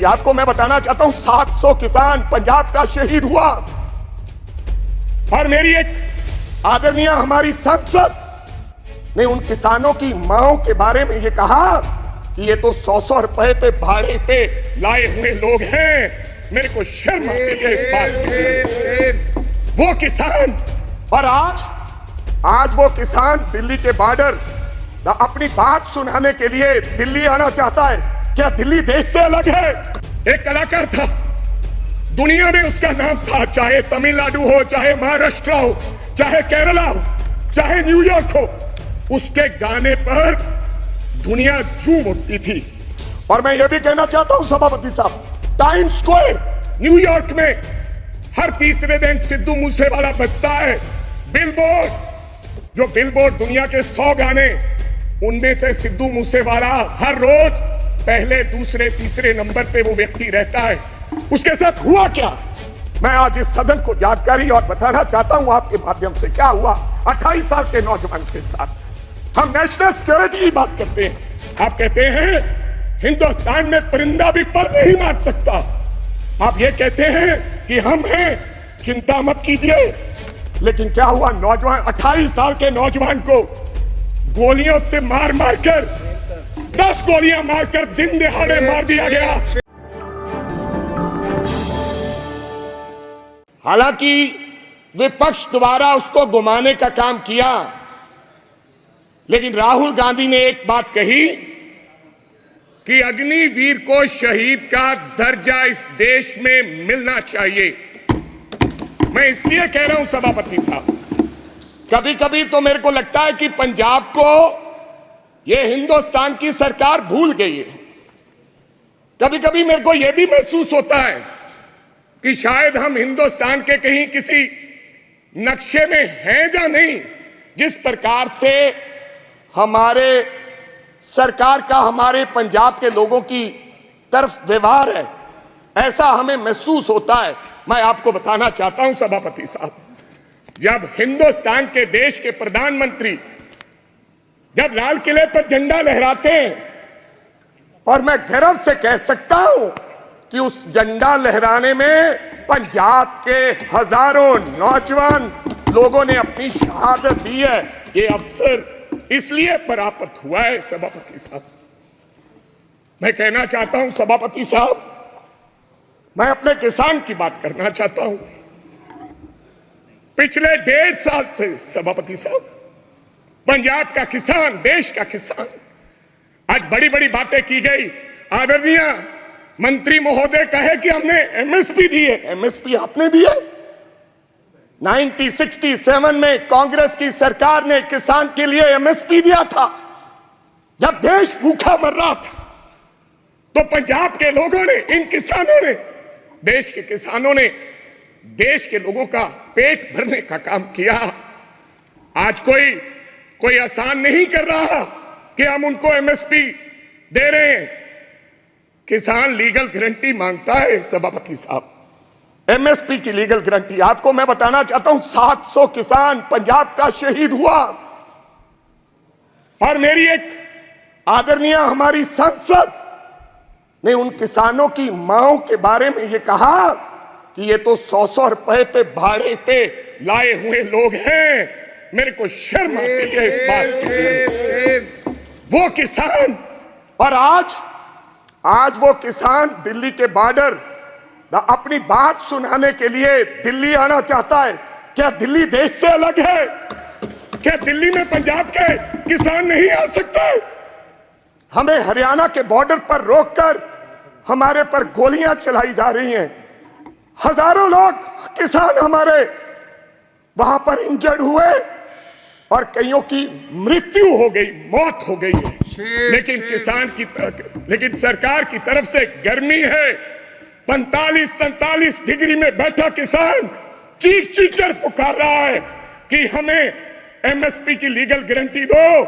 आपको मैं बताना चाहता हूं 700 किसान पंजाब का शहीद हुआ और मेरी एक आदरणीय हमारी सांसद ने उन किसानों की मांओं के बारे में ये कहा कि ये तो 100-100 रुपए पे भाड़े पे लाए हुए लोग हैं। मेरे को शर्म आती है इस बात। वो किसान और आज वो किसान दिल्ली के बॉर्डर अपनी बात सुनाने के लिए दिल्ली आना चाहता है। क्या दिल्ली देश से अलग है? एक कलाकार था, दुनिया में उसका नाम था, चाहे तमिलनाडु हो, चाहे महाराष्ट्र हो, चाहे केरला हो, चाहे न्यूयॉर्क हो, उसके गाने पर दुनिया झूम उठती थी। और मैं ये भी कहना चाहता हूं सभापति साहब, टाइम स्क्वायर न्यूयॉर्क में हर तीसरे दिन सिद्धू मूसेवाला बजता है। बिलबोर्ड दुनिया के 100 गाने, उनमें से सिद्धू मूसेवाला हर रोज पहले, दूसरे, तीसरे नंबर पे वो व्यक्ति रहता है। उसके साथ हुआ क्या, मैं आज इस सदन को जानकारी और बताना चाहता हूं आपके माध्यम से। क्या हुआ 28 साल के नौजवान के साथ? हम नेशनल सिक्योरिटी की बात करते हैं, आप कहते हैं हिंदुस्तान में परिंदा भी पर नहीं मार सकता। आप ये कहते हैं कि हम हैं, चिंता मत कीजिए। लेकिन क्या हुआ, नौजवान 28 साल के नौजवान को गोलियों से मार कर 10 गोलियां मारकर दिन दहाड़े मार दिया गया। हालांकि विपक्ष द्वारा उसको गुमाने का काम किया, लेकिन राहुल गांधी ने एक बात कही कि अग्निवीर को शहीद का दर्जा इस देश में मिलना चाहिए। मैं इसलिए कह रहा हूं सभापति साहब, कभी कभी तो मेरे को लगता है कि पंजाब को ये हिंदुस्तान की सरकार भूल गई है। कभी कभी मेरे को यह भी महसूस होता है कि शायद हम हिंदुस्तान के कहीं किसी नक्शे में हैं या नहीं। जिस प्रकार से हमारे सरकार का हमारे पंजाब के लोगों की तरफ व्यवहार है, ऐसा हमें महसूस होता है। मैं आपको बताना चाहता हूं सभापति साहब, जब हिंदुस्तान के देश के प्रधानमंत्री जब लाल किले पर झंडा लहराते हैं, और मैं गर्व से कह सकता हूं कि उस झंडा लहराने में पंजाब के हजारों नौजवान लोगों ने अपनी शहादत दी है। ये अवसर इसलिए प्राप्त हुआ है सभापति साहब। मैं कहना चाहता हूं सभापति साहब, मैं अपने किसान की बात करना चाहता हूं। पिछले 1.5 साल से सभापति साहब, पंजाब का किसान, देश का किसान, आज बड़ी बड़ी बातें की गई। आदरणीय मंत्री महोदय कहे कि हमने एमएसपी दी है। एमएसपी आपने दी है? 1967 में कांग्रेस की सरकार ने किसान के लिए एमएसपी दिया था, जब देश भूखा मर रहा था। तो पंजाब के लोगों ने, इन किसानों ने, देश के किसानों ने देश के लोगों का पेट भरने का काम किया। आज कोई आसान नहीं कर रहा कि हम उनको एमएसपी दे रहे हैं। किसान लीगल गारंटी मांगता है सभापति साहब, एमएसपी की लीगल गारंटी। आपको मैं बताना चाहता हूं 700 किसान पंजाब का शहीद हुआ और मेरी एक आदरणीय हमारी सांसद ने उन किसानों की मांओं के बारे में ये कहा कि ये तो 100-100 रुपए पे भाड़े पे लाए हुए लोग हैं। मेरे को शर्म आती है इस बात। वो किसान और आज वो किसान दिल्ली के बॉर्डर अपनी बात सुनाने के लिए दिल्ली आना चाहता है। क्या दिल्ली देश से अलग है? क्या दिल्ली में पंजाब के किसान नहीं आ सकते? हमें हरियाणा के बॉर्डर पर रोककर हमारे पर गोलियां चलाई जा रही हैं। हजारों लोग किसान हमारे वहां पर इंजर्ड हुए और कईयों की मृत्यु हो गई, मौत हो गई है। लेकिन सरकार की तरफ से गर्मी है। 45-47 डिग्री में बैठा किसान चीख कर पुकार रहा है कि हमें एमएसपी की लीगल गारंटी दो,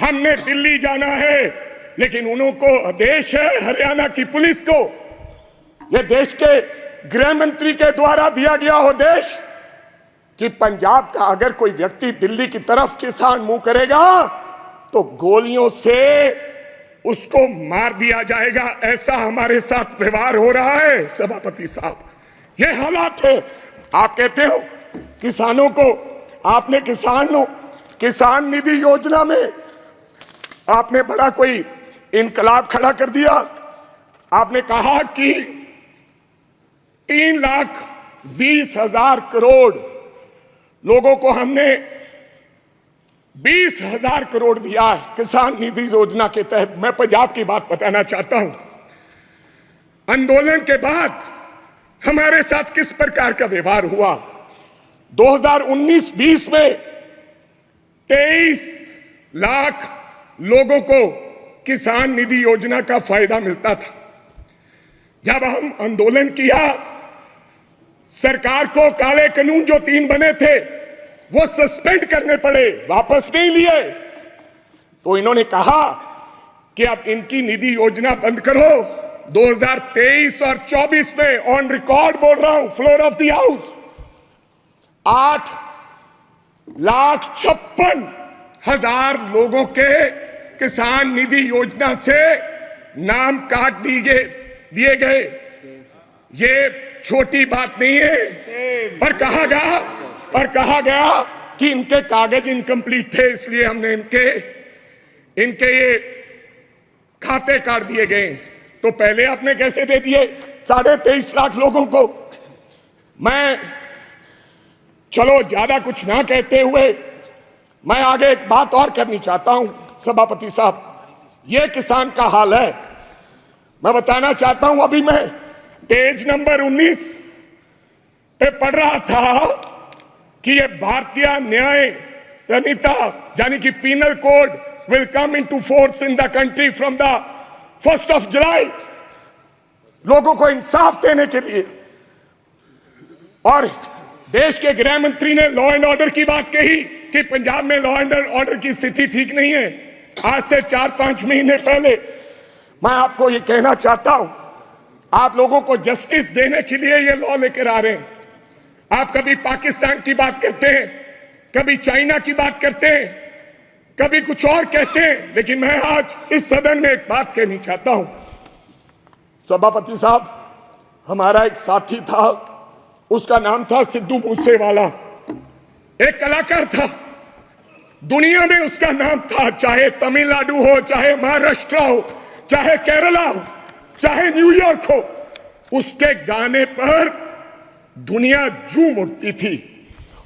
हमने दिल्ली जाना है। लेकिन उनको आदेश है हरियाणा की पुलिस को, यह देश के गृह मंत्री के द्वारा दिया गया आदेश कि पंजाब का अगर कोई व्यक्ति दिल्ली की तरफ किसान मुंह करेगा तो गोलियों से उसको मार दिया जाएगा, ऐसा हमारे साथ व्यवहार हो रहा है सभापति साहब। ये हालात है। आप कहते हो किसानों को, आपने किसान निधि योजना में आपने बड़ा कोई इनकलाब खड़ा कर दिया। आपने कहा कि 3,20,000 करोड़ लोगों को हमने 20,000 करोड़ दिया है किसान निधि योजना के तहत। मैं पंजाब की बात बताना चाहता हूं। आंदोलन के बाद हमारे साथ किस प्रकार का व्यवहार हुआ। 2019-20 में 23 लाख लोगों को किसान निधि योजना का फायदा मिलता था। जब हम आंदोलन किया, सरकार को काले कानून जो 3 बने थे वो सस्पेंड करने पड़े, वापस नहीं लिए। तो इन्होंने कहा कि अब इनकी निधि योजना बंद करो। 2023 और 24 में ऑन रिकॉर्ड बोल रहा हूं, फ्लोर ऑफ द हाउस, 8,56,000 लोगों के किसान निधि योजना से नाम काट दिए गए। ये छोटी बात नहीं है। और कहा गया कि इनके कागज इनकम्प्लीट थे, इसलिए हमने इनके ये खाते काट दिए गए। तो पहले आपने कैसे दे दिए 23.5 लाख लोगों को। मैं चलो ज्यादा कुछ ना कहते हुए मैं आगे एक बात और करनी चाहता हूं सभापति साहब। ये किसान का हाल है। मैं बताना चाहता हूं, अभी मैं पेज नंबर 19 पे पढ़ रहा था कि ये भारतीय न्याय संहिता यानी कि penal code will come into force in the country from the 1st of July, लोगों को इंसाफ देने के लिए। और देश के गृह मंत्री ने लॉ एंड ऑर्डर की बात कही कि पंजाब में लॉ एंड ऑर्डर की स्थिति ठीक नहीं है। आज से 4-5 महीने पहले मैं आपको ये कहना चाहता हूं, आप लोगों को जस्टिस देने के लिए ये लॉ लेकर आ रहे हैं। आप कभी पाकिस्तान की बात करते हैं, कभी चाइना की बात करते हैं, कभी कुछ और कहते हैं, लेकिन मैं आज इस सदन में एक बात कहनी चाहता हूं। सभापति साहब, हमारा एक साथी था, उसका नाम था सिद्धू मूसेवाला, एक कलाकार था। दुनिया में उसका नाम था, चाहे तमिलनाडु हो, चाहे महाराष्ट्र हो, चाहे केरला हो, चाहे न्यूयॉर्क हो, उसके गाने पर दुनिया झूम उठती थी।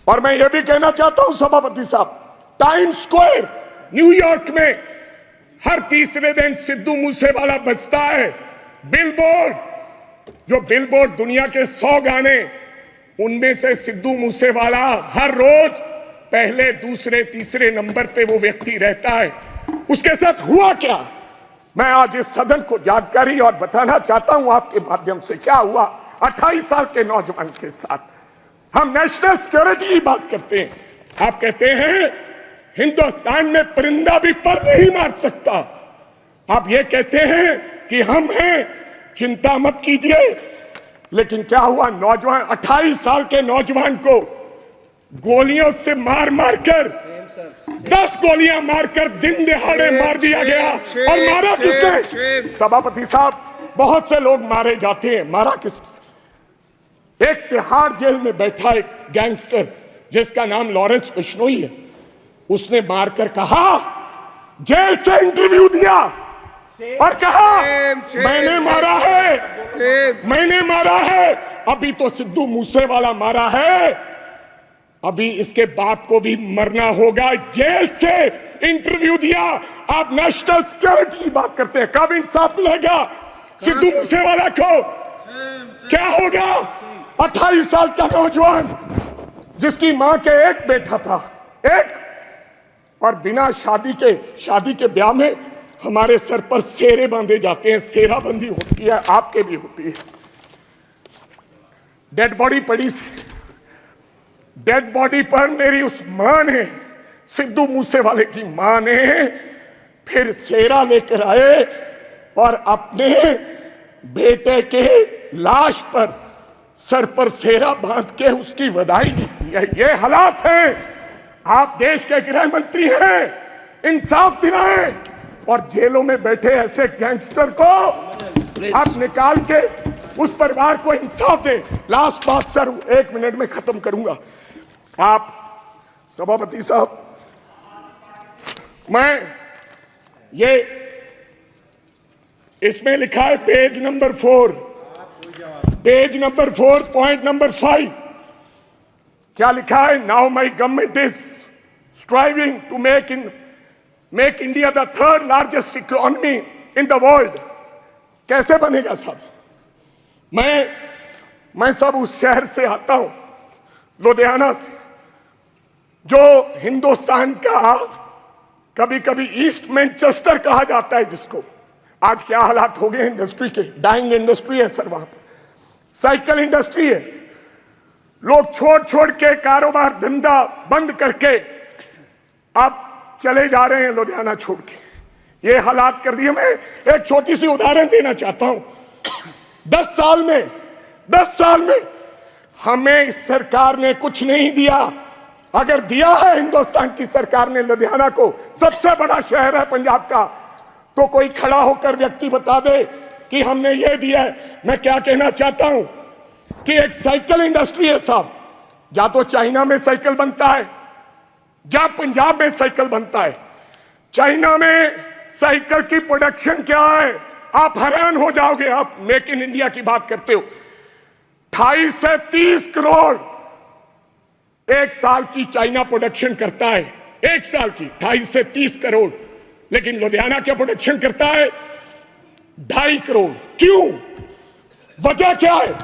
और मैं ये भी कहना चाहता हूं सभापति साहब, टाइम स्क्वायर न्यूयॉर्क में हर तीसरे दिन सिद्धू मूसेवाला बजता है। बिलबोर्ड दुनिया के 100 गाने, उनमें से सिद्धू मूसेवाला हर रोज पहले, दूसरे, तीसरे नंबर पे वो व्यक्ति रहता है। उसके साथ हुआ क्या, मैं आज इस सदन को जानकारी और बताना चाहता हूं आपके माध्यम से। क्या हुआ 28 साल के नौजवान के साथ। हम नेशनल सिक्योरिटी की बात करते हैं, आप कहते हैं हिंदुस्तान में परिंदा भी पर नहीं मार सकता। आप ये कहते हैं कि हम हैं, चिंता मत कीजिए। लेकिन क्या हुआ, नौजवान 28 साल के नौजवान को गोलियों से मार कर 10 गोलियां मारकर दिन दहाड़े मार दिया गया। और मारा किसने सभापति साहब? बहुत से लोग मारे जाते हैं, मारा किसने? एक तिहाड़ जेल में बैठा एक गैंगस्टर जिसका नाम लॉरेंस बिश्नोई है, उसने मारकर कहा, जेल से इंटरव्यू दिया और कहा मैंने मारा है। अभी तो सिद्धू मूसेवाला मारा है, अभी इसके बाप को भी मरना होगा। जेल से इंटरव्यू दिया। आप नेशनल सिक्योरिटी की बात करते हैं, कब इंसाफ मिलेगा सिद्धू मूसेवाला को? क्या होगा 28 साल का नौजवान जिसकी मां के एक बेटा था, एक, और बिना शादी के ब्याह में हमारे सर पर सेरे बांधे जाते हैं। सेराबंदी होती है, आपके भी होती है। डेड बॉडी पड़ी, डेड बॉडी पर मेरी उस मां ने, सिद्धू मूसेवाले की मां ने फिर सेरा लेकर आए और अपने बेटे के लाश पर सर पर सेरा बांध के उसकी विदाई की है। ये हालात हैं। आप देश के गृह मंत्री हैं, इंसाफ दिलाएं। और जेलों में बैठे ऐसे गैंगस्टर को आप निकाल के उस परिवार को इंसाफ दे। लास्ट बात सर, 1 मिनट में खत्म करूंगा। आप सभापति साहब, मैं ये इसमें लिखा है पेज नंबर 4, पॉइंट नंबर 5, क्या लिखा है? Now my government is striving to make India the 3rd largest economy in the world. कैसे बनेगा साहब? मैं सब उस शहर से आता हूं, लुधियाना से, जो हिंदुस्तान का कभी कभी ईस्ट मैनचेस्टर कहा जाता है, जिसको आज क्या हालात हो गए इंडस्ट्री के। डाइंग इंडस्ट्री है सर, वहां पर साइकिल इंडस्ट्री है। लोग छोड़ के कारोबार धंधा बंद करके अब चले जा रहे हैं लुधियाना छोड़ के। ये हालात कर दिए। मैं एक छोटी सी उदाहरण देना चाहता हूं। 10 साल में हमें इस सरकार ने कुछ नहीं दिया। अगर दिया है हिंदुस्तान की सरकार ने लुधियाना को, सबसे बड़ा शहर है पंजाब का, तो कोई खड़ा होकर व्यक्ति बता दे कि हमने ये दिया है। मैं क्या कहना चाहता हूं कि एक साइकिल इंडस्ट्री है साहब, या तो चाइना में साइकिल बनता है या पंजाब में साइकिल बनता है। चाइना में साइकिल की प्रोडक्शन क्या है, आप हैरान हो जाओगे। आप मेक इन इंडिया की बात करते हो, 28 से 30 करोड़ एक साल की चाइना प्रोडक्शन करता है। एक साल की 28 से 30 करोड़, लेकिन लुधियाना क्या प्रोडक्शन करता है? 2.5 करोड़। क्यों? वजह क्या है?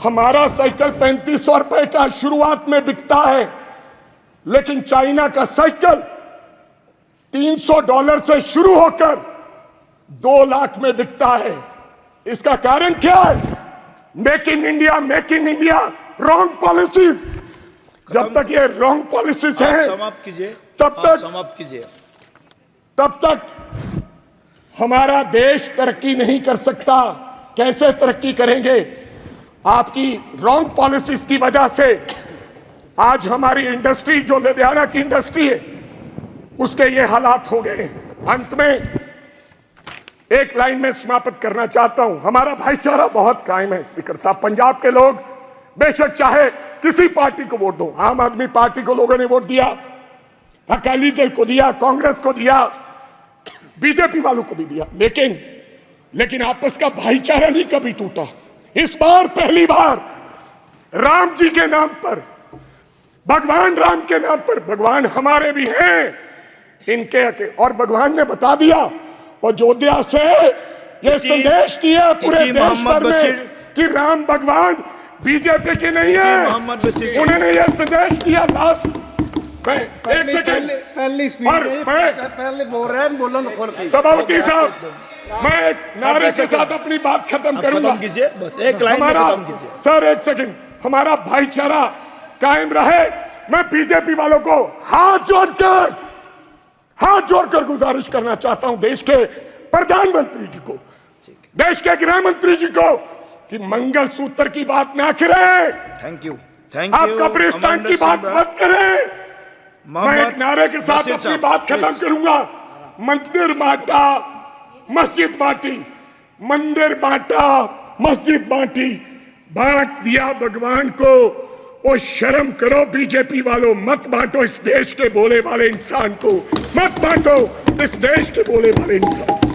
हमारा साइकिल 3500 रुपए का शुरुआत में बिकता है, लेकिन चाइना का साइकिल $300 से शुरू होकर 2 लाख में बिकता है। इसका कारण क्या है? Make in India wrong policies. जब तक ये रॉन्ग पॉलिसीज हैं, समाप्त कीजिए, तब तक हमारा देश तरक्की नहीं कर सकता। कैसे तरक्की करेंगे? आपकी रॉन्ग पॉलिसीज की वजह से आज हमारी इंडस्ट्री, जो लुधियाना की इंडस्ट्री है, उसके ये हालात हो गए। अंत में एक लाइन में समाप्त करना चाहता हूं। हमारा भाईचारा बहुत कायम है स्पीकर साहब। पंजाब के लोग बेशक चाहे किसी पार्टी को वोट दो, आम आदमी पार्टी को लोगों ने वोट दिया, अकाली दल को दिया, कांग्रेस को दिया, बीजेपी वालों को भी दिया, लेकिन आपस का भाईचारा नहीं कभी टूटा। इस बार पहली बार राम जी के नाम पर, भगवान राम के नाम पर, भगवान हमारे भी हैं इनके, और भगवान ने बता दिया अयोध्या से ये संदेश दिया पूरे देश भर में कि राम भगवान बीजेपी के नहीं है। उन्होंने ये संदेश दिया। लास्ट मैं एक सेकंड पहले बोल रहे हैं, बोलो सभापति साहब, मैं एक नारे के साथ अपनी बात खत्म करूंगा। बस एक लाइन में खत्म कीजिए सर। एक सेकंड, हमारा भाईचारा कायम रहे। मैं बीजेपी वालों को हाथ जोड़कर गुजारिश करना चाहता हूं, देश के प्रधानमंत्री जी को, देश के गृह मंत्री जी को, कि मंगल सूत्र की बात ना करें। थैंक यू आप कब्रिस्तान की बात मत करें। मैं एक नारे के साथ अपनी बात खत्म करूंगा। मंदिर बांटा, मस्जिद बांटी, मंदिर बांटा, मस्जिद बांटी, बांट दिया भगवान को। ओ शर्म करो बीजेपी वालों, मत बांटो इस देश के बोले वाले इंसान को, मत बांटो इस देश के बोले वाले इंसान।